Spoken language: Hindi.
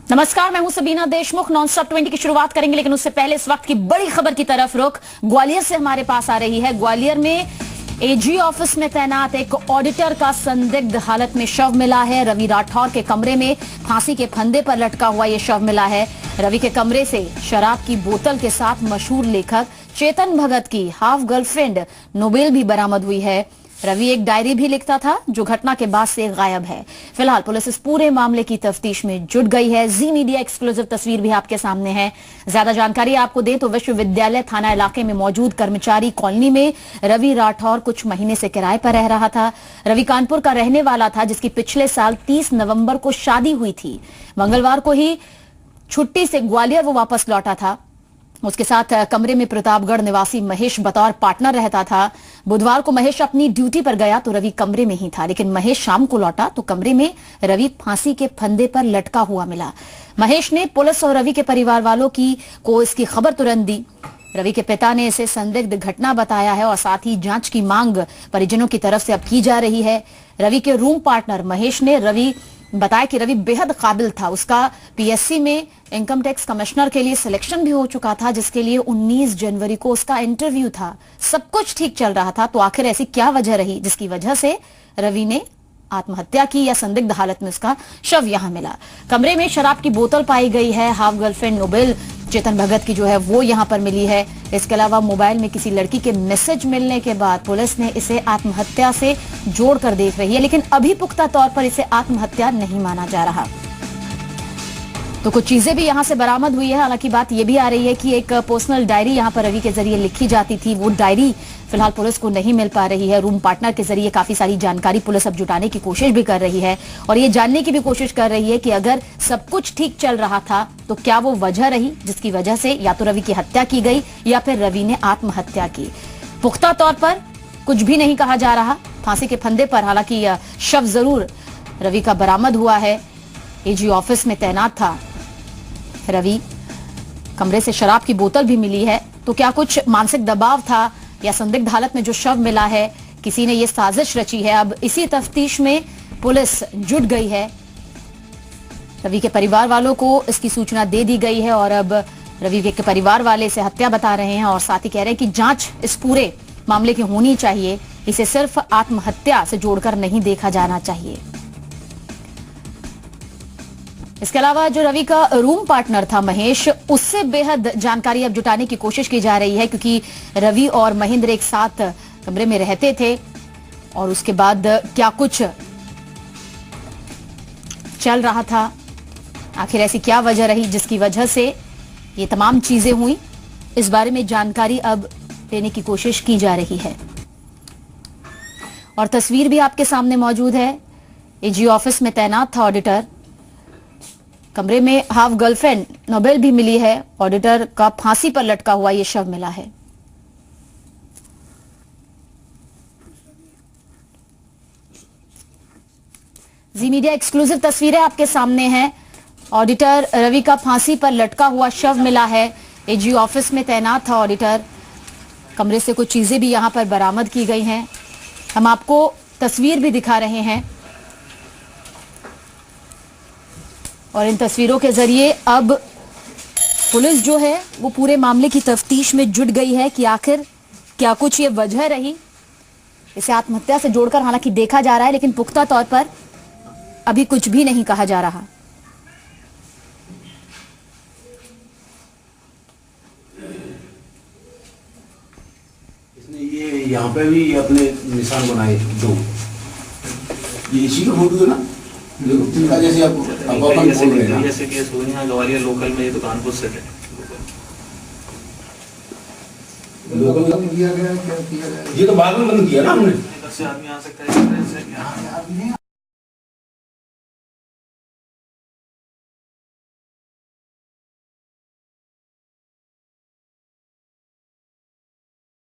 नमस्कार, मैं हूं सबीना देशमुख। नॉनस्टॉप 20 की शुरुआत करेंगे, लेकिन उससे पहले इस वक्त की बड़ी खबर की तरफ रुख ग्वालियर से हमारे पास आ रही है। ग्वालियर में एजी ऑफिस में तैनात एक ऑडिटर का संदिग्ध हालत में शव मिला है। रवि राठौर के कमरे में फांसी के फंदे पर लटका हुआ यह शव मिला है। रवि के कमरे से शराब की बोतल के साथ मशहूर लेखक चेतन भगत की हाफ गर्लफ्रेंड नोबेल भी बरामद हुई है। रवि एक डायरी भी लिखता था जो घटना के बाद से गायब है। फिलहाल पुलिस इस पूरे मामले की तफ्तीश में जुट गई है। जी मीडिया एक्सक्लूसिव तस्वीर भी आपके सामने है। ज्यादा जानकारी आपको दें तो विश्वविद्यालय थाना इलाके में मौजूद कर्मचारी कॉलोनी में रवि राठौर कुछ महीने से किराए पर रह रहा था। रवि कानपुर का रहने वाला था, जिसकी पिछले साल 30 नवंबर को शादी हुई थी। मंगलवार को ही छुट्टी से ग्वालियर वो वापस लौटा था। उसके साथ कमरे में प्रतापगढ़ निवासी महेश बतौर पार्टनर रहता था। बुधवार को महेश अपनी ड्यूटी पर गया तो रवि कमरे में ही था, लेकिन महेश शाम को लौटा तो कमरे में रवि फांसी के फंदे पर लटका हुआ मिला। महेश ने पुलिस और रवि के परिवार वालों को इसकी खबर तुरंत दी। रवि के पिता ने इसे संदिग्ध घटना बताया है और साथ ही जांच की मांग परिजनों की तरफ से अब की जा रही है। रवि के रूम पार्टनर महेश ने बताया कि रवि बेहद काबिल था। उसका पीएससी में इनकम टैक्स कमिश्नर के लिए सिलेक्शन भी हो चुका था, जिसके लिए 19 जनवरी को उसका इंटरव्यू था। सब कुछ ठीक चल रहा था, तो आखिर ऐसी क्या वजह रही जिसकी वजह से रवि ने आत्महत्या की या संदिग्ध हालत में उसका शव यहां मिला। कमरे में शराब की बोतल पाई गई है। Half girlfriend Nobel Chetan Bhagat की जो है वो यहां पर मिली है। इसके अलावा मोबाइल में किसी लड़की के मैसेज मिलने के बाद पुलिस ने इसे आत्महत्या से जोड़कर देख रही है, लेकिन अभी पुख्ता तौर पर इसे आत्महत्या नहीं माना जा रहा। तो कुछ चीजें भी यहां से बरामद हुई है। हालांकि बात यह भी आ रही है कि एक पर्सनल डायरी यहां पर रवि के जरिए लिखी जाती थी, वो डायरी फिलहाल पुलिस को नहीं मिल पा रही है। रूम पार्टनर के जरिए काफी सारी जानकारी पुलिस अब जुटाने की कोशिश भी कर रही है और ये जानने की भी कोशिश कर रही है कि अगर सब कुछ ठीक चल रहा था तो क्या वो वजह रही जिसकी वजह से या तो रवि की हत्या की गई या फिर रवि ने आत्महत्या की। पुख्ता तौर पर कुछ भी नहीं कहा जा रहा। फांसी के फंदे पर हालांकि शव जरूर रवि का बरामद हुआ है। एजी ऑफिस में तैनात था रवि। कमरे से शराब की बोतल भी मिली है। तो क्या कुछ मानसिक दबाव था या संदिग्ध हालत में जो शव मिला है, किसी ने ये साजिश रची है? अब इसी तफ्तीश में पुलिस जुट गई है। रवि के परिवार वालों को इसकी सूचना दे दी गई है और अब रवि के परिवार वाले इसे हत्या बता रहे हैं और साथ ही कह रहे हैं कि जांच इस पूरे मामले की होनी चाहिए। इसे सिर्फ आत्महत्या से जोड़कर नहीं देखा जाना चाहिए। इसके अलावा जो रवि का रूम पार्टनर था महेश, उससे बेहद जानकारी अब जुटाने की कोशिश की जा रही है, क्योंकि रवि और महेंद्र एक साथ कमरे में रहते थे और उसके बाद क्या कुछ चल रहा था, आखिर ऐसी क्या वजह रही जिसकी वजह से ये तमाम चीजें हुई, इस बारे में जानकारी अब देने की कोशिश की जा रही है। और तस्वीर भी आपके सामने मौजूद है। एजी ऑफिस में तैनात था ऑडिटर। कमरे में हाफ गर्लफ्रेंड नोबेल भी मिली है। ऑडिटर का फांसी पर लटका हुआ यह शव मिला है। जी मीडिया एक्सक्लूसिव तस्वीरें आपके सामने हैं। ऑडिटर रवि का फांसी पर लटका हुआ शव मिला है। एजी ऑफिस में तैनात था ऑडिटर। कमरे से कुछ चीजें भी यहां पर बरामद की गई हैं। हम आपको तस्वीर भी दिखा रहे हैं और इन तस्वीरों के जरिए अब पुलिस जो है वो पूरे मामले की तफ्तीश में जुट गई है कि आखिर क्या कुछ ये वजह रही। इसे आत्महत्या से जोड़कर हालांकि देखा जा रहा है, लेकिन पुख्ता तौर पर अभी कुछ भी नहीं कहा जा रहा। इसने ये यहाँ पे भी अपने निशान बनाए दो। ये इसी का फोटो है ना, देखो जैसे आप बोल रहे हैं ना, जैसे केस हुई है ग्वालियर लोकल में, ये तो कानपुर से है। लोकल किया गया, क्या किया गया? ये तो बाद में बंद किया ना हमने। इधर से आदमी आ सकता है, इधर से यहाँ आदमी नहीं